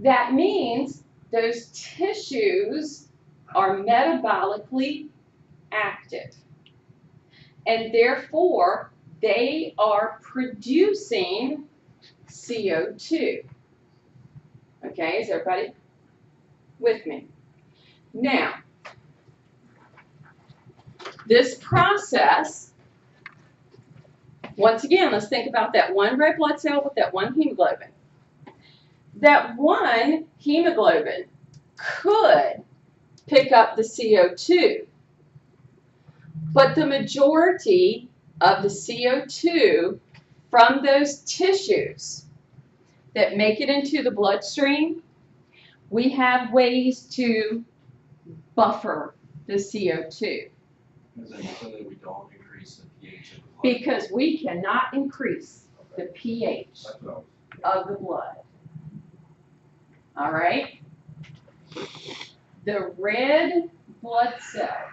That means those tissues are metabolically active, and therefore they are producing CO2. Okay, is everybody with me? Now, this process, once again, let's think about that one red blood cell with that one hemoglobin. That one hemoglobin could pick up the CO2, but the majority of the CO2 from those tissues that make it into the bloodstream, we have ways to buffer the CO2. Is it so that we don't increase the pH of the blood? Because we cannot increase the pH of the blood. All right? The red blood cell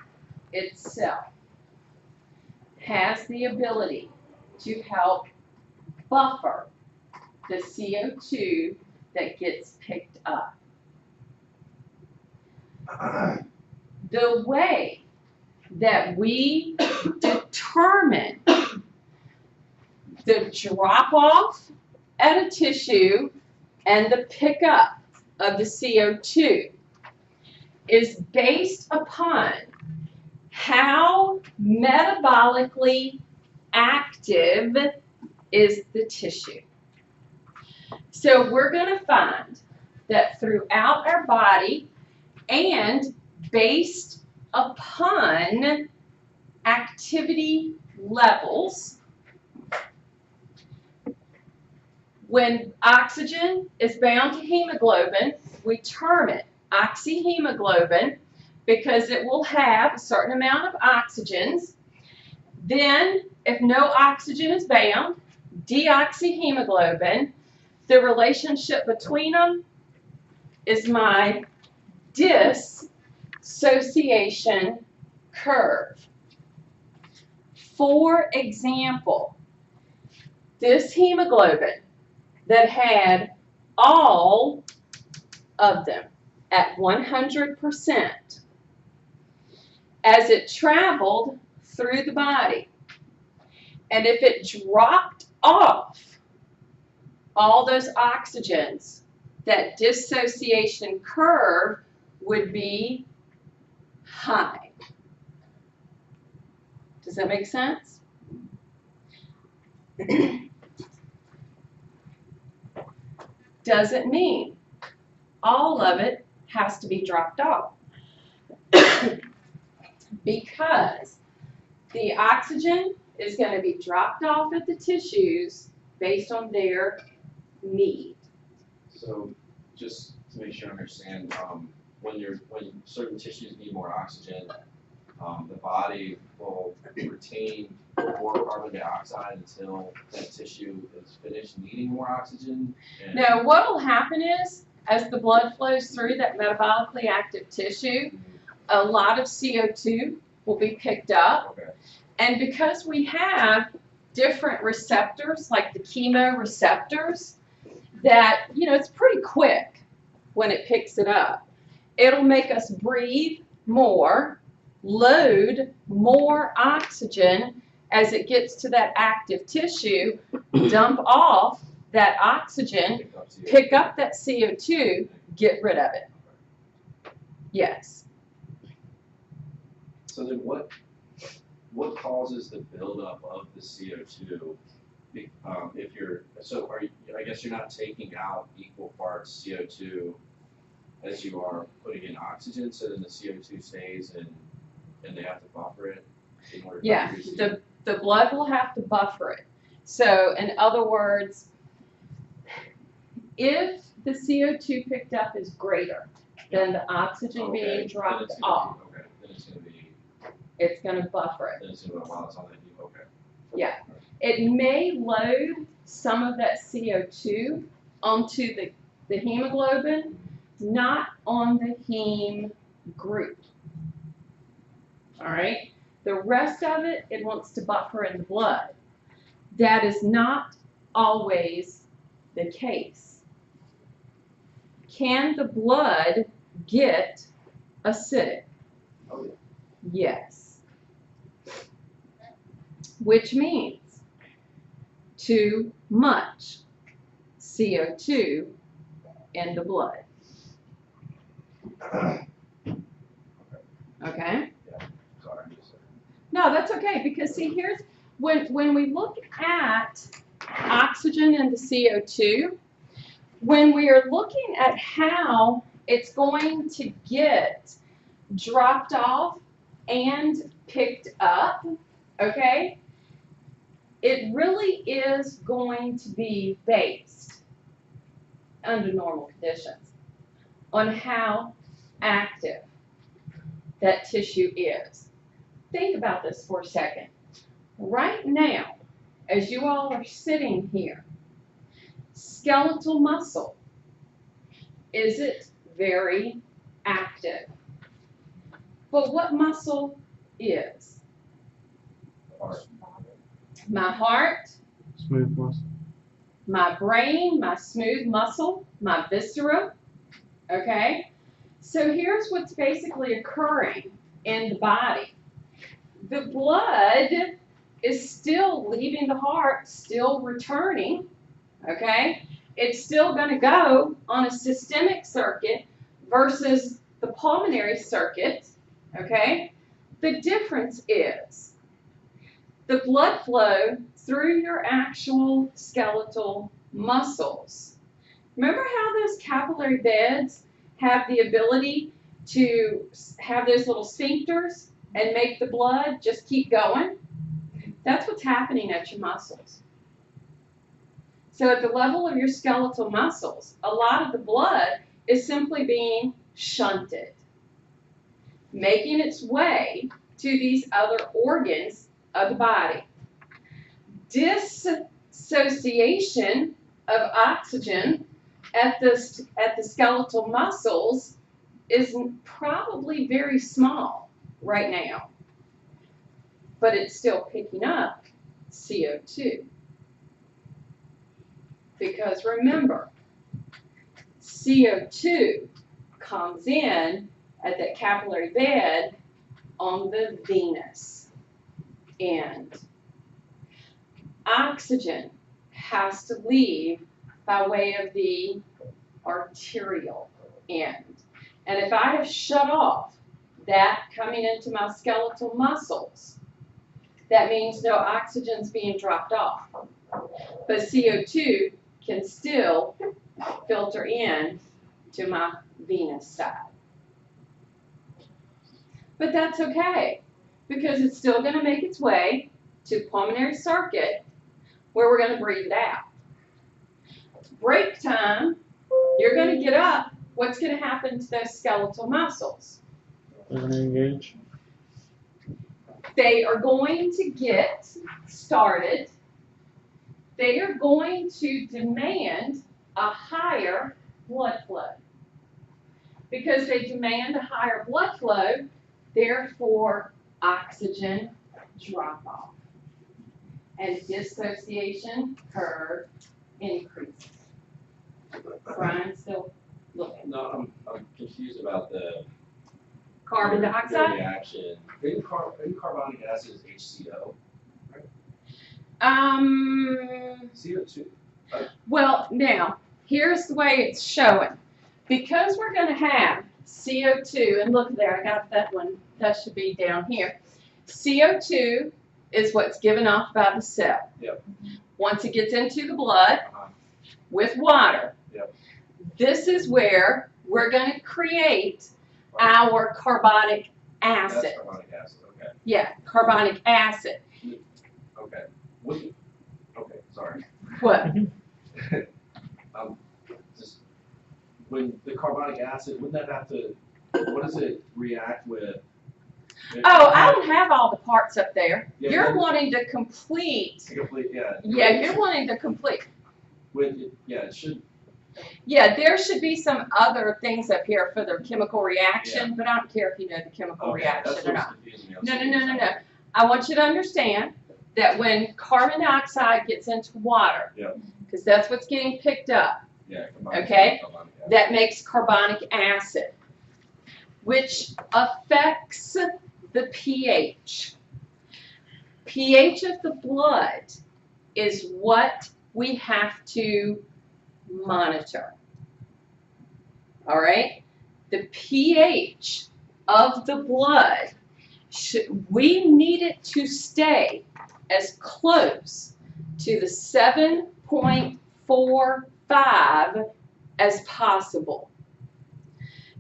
itself has the ability to help buffer the CO2 that gets picked up. The way that we determine the drop-off at a tissue and the pickup of the CO2 is based upon how metabolically active is the tissue. So we're going to find that throughout our body and based upon activity levels, when oxygen is bound to hemoglobin, we term it oxyhemoglobin because it will have a certain amount of oxygens. Then, if no oxygen is bound, deoxyhemoglobin, the relationship between them is my dissociation curve. For example, this hemoglobin that had all of them at 100%, as it traveled through the body, and if it dropped off all those oxygens, that dissociation curve would be high. Does that make sense? Doesn't mean all of it has to be dropped off. Because the oxygen is going to be dropped off at the tissues based on their need. So, just to make sure I understand, when certain tissues need more oxygen, the body will retain more carbon dioxide until that tissue is finished needing more oxygen. Now, what will happen is, as the blood flows through that metabolically active tissue, a lot of CO2 will be picked up. Okay. And because we have different receptors, like the chemoreceptors, that, it's pretty quick when it picks it up. It'll make us breathe more, load more oxygen as it gets to that active tissue, dump off that oxygen, pick up that CO2, get rid of it. Yes. So then what causes the buildup of the CO2? If you're, I guess you're not taking out equal parts CO2 as you are putting in oxygen, so then the CO2 stays and they have to buffer it in order to increase the blood will have to buffer it. So in other words, if the CO2 picked up is greater than the oxygen being dropped off, then it's going to buffer it. Then it's going to while it's on that heat. Okay. Yeah. It may load some of that CO2 onto the hemoglobin, not on the heme group. All right? The rest of it, it wants to buffer in the blood. That is not always the case. can the blood get acidic? Oh, yeah. Yes. Which means too much CO2 in the blood. Okay? Sorry. No, that's okay, because see, here's when we look at oxygen and the CO2, when we are looking at how it's going to get dropped off and picked up, okay, it really is going to be based, under normal conditions, on how active that tissue is. Think about this for a second. Right now, as you all are sitting here, skeletal muscle, is it very active? But what muscle is? Heart. My heart, Smooth muscle. my brain, my smooth muscle, my viscera, okay? So here's what's basically occurring in the body. The blood is still leaving the heart, still returning, okay? It's still going to go on a systemic circuit versus the pulmonary circuit, okay? The difference is the blood flow through your actual skeletal muscles. Remember how those capillary beds have the ability to have those little sphincters and make the blood just keep going? That's what's happening at your muscles. So at the level of your skeletal muscles, a lot of the blood is simply being shunted, making its way to these other organs of the body. Dissociation of oxygen at the skeletal muscles is probably very small right now, but it's still picking up CO2. Because remember, CO2 comes in at that capillary bed on the venous end. Oxygen has to leave by way of the arterial end. And if I have shut off that coming into my skeletal muscles, that means no oxygen's being dropped off. But CO2 can still filter in to my venous side. But that's okay, because it's still going to make its way to pulmonary circuit where we're going to breathe it out. Break time, you're going to get up. What's going to happen to those skeletal muscles? They're going to engage. They are going to get started. They are going to demand a higher blood flow. Because they demand a higher blood flow, therefore oxygen drop off. And dissociation curve increases. Brian's still looking. No, I'm confused about the Carbon the dioxide? reaction. In carbonic acid is HCO. CO2. Well, now, here's the way it's showing. Because we're going to have CO2, and look there, I got that one, that should be down here. CO2 is what's given off by the cell. Yep. Once it gets into the blood with water, Yep. This is where we're going to create our carbonic acid. That's carbonic acid, okay. Yeah, carbonic acid. Okay. Okay, sorry. What? Just when the carbonic acid, wouldn't that have to, what does it react with? Oh, I don't have all the parts up there. Yeah, You're yeah. wanting to complete. Complete, yeah. Yeah, you're wanting to complete. It should. Yeah, there should be some other things up here for the chemical reaction, but I don't care if you know the chemical reaction that's or what's not. confusing me. No. I want you to understand that when carbon dioxide gets into water, Yep. because that's what's getting picked up, Yeah, combined Okay. carbonic acid. that makes carbonic acid, which affects the pH. pH of the blood is what we have to monitor. All right? The pH of the blood, we need it to stay as close to the 7.45 as possible.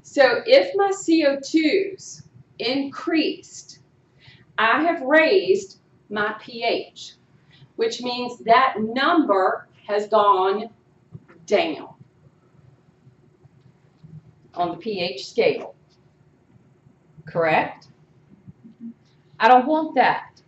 So if my CO2s increased, I have raised my pH, which means that number has gone down on the pH scale. Correct? I don't want that.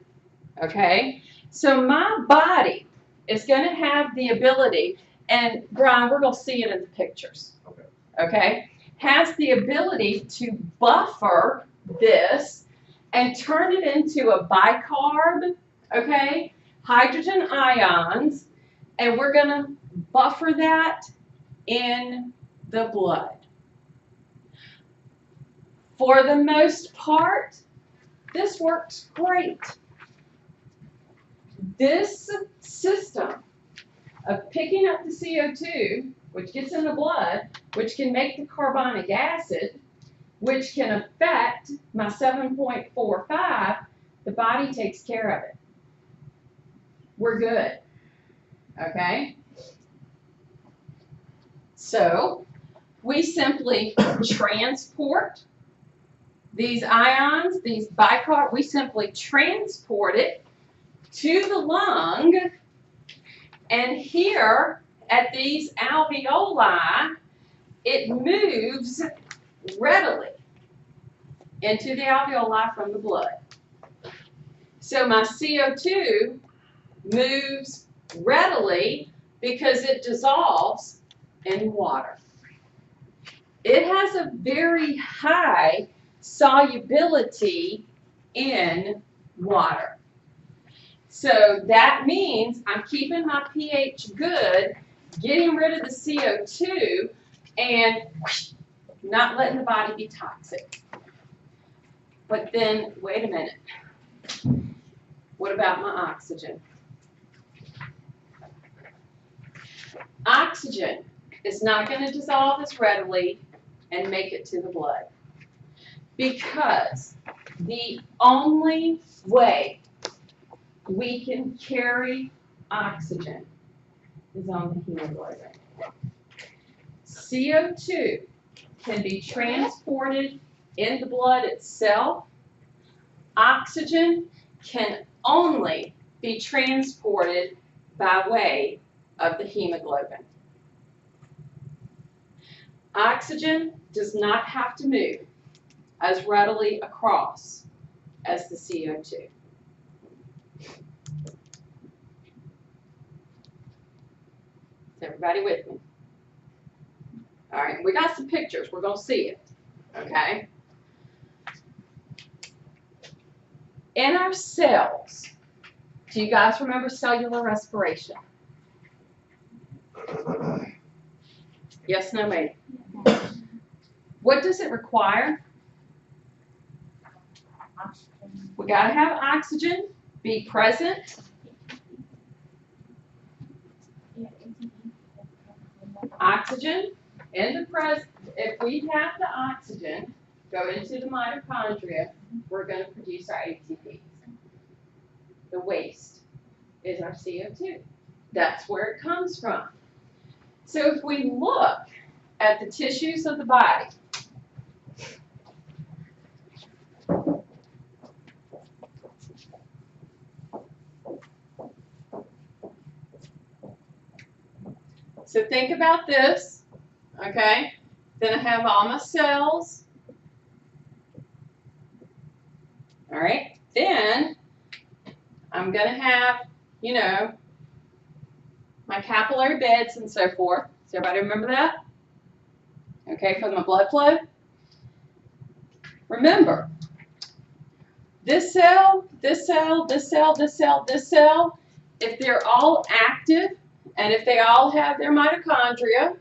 Okay? So my body is going to have the ability, and Brian, we're going to see it in the pictures. Okay. Okay? Has the ability to buffer this and turn it into a bicarb, okay? Hydrogen ions, and we're going to buffer that in the blood. For the most part, this works great. This system of picking up the CO2, which gets in the blood, which can make the carbonic acid, which can affect my 7.45, the body takes care of it. We're good. Okay? So, we simply transport these ions, these bicarb, we simply transport it to the lung, and here at these alveoli, it moves readily into the alveoli from the blood. So my CO2 moves readily because it dissolves in water. It has a very high solubility in water. So that means I'm keeping my pH good, getting rid of the CO2, and not letting the body be toxic. But then, wait a minute. What about my oxygen? Oxygen is not going to dissolve as readily and make it to the blood, because the only way we can carry oxygen is on the hemoglobin. CO2 can be transported in the blood itself. Oxygen can only be transported by way of the hemoglobin. Oxygen does not have to move as readily across as the CO2. Is everybody with me? All right, we got some pictures. We're going to see it, okay? In our cells, do you guys remember cellular respiration? Yes, no, maybe. What does it require? We got to have oxygen be present. Oxygen in the present. If we have the oxygen go into the mitochondria, we're going to produce our ATPs. The waste is our CO2. That's where it comes from. So if we look at the tissues of the body, so think about this, okay? Then I have all my cells. All right, then I'm going to have, you know, my capillary beds and so forth. Does everybody remember that? Okay, for my blood flow. Remember, this cell, this cell, this cell, this cell, this cell, if they're all active and if they all have their mitochondria,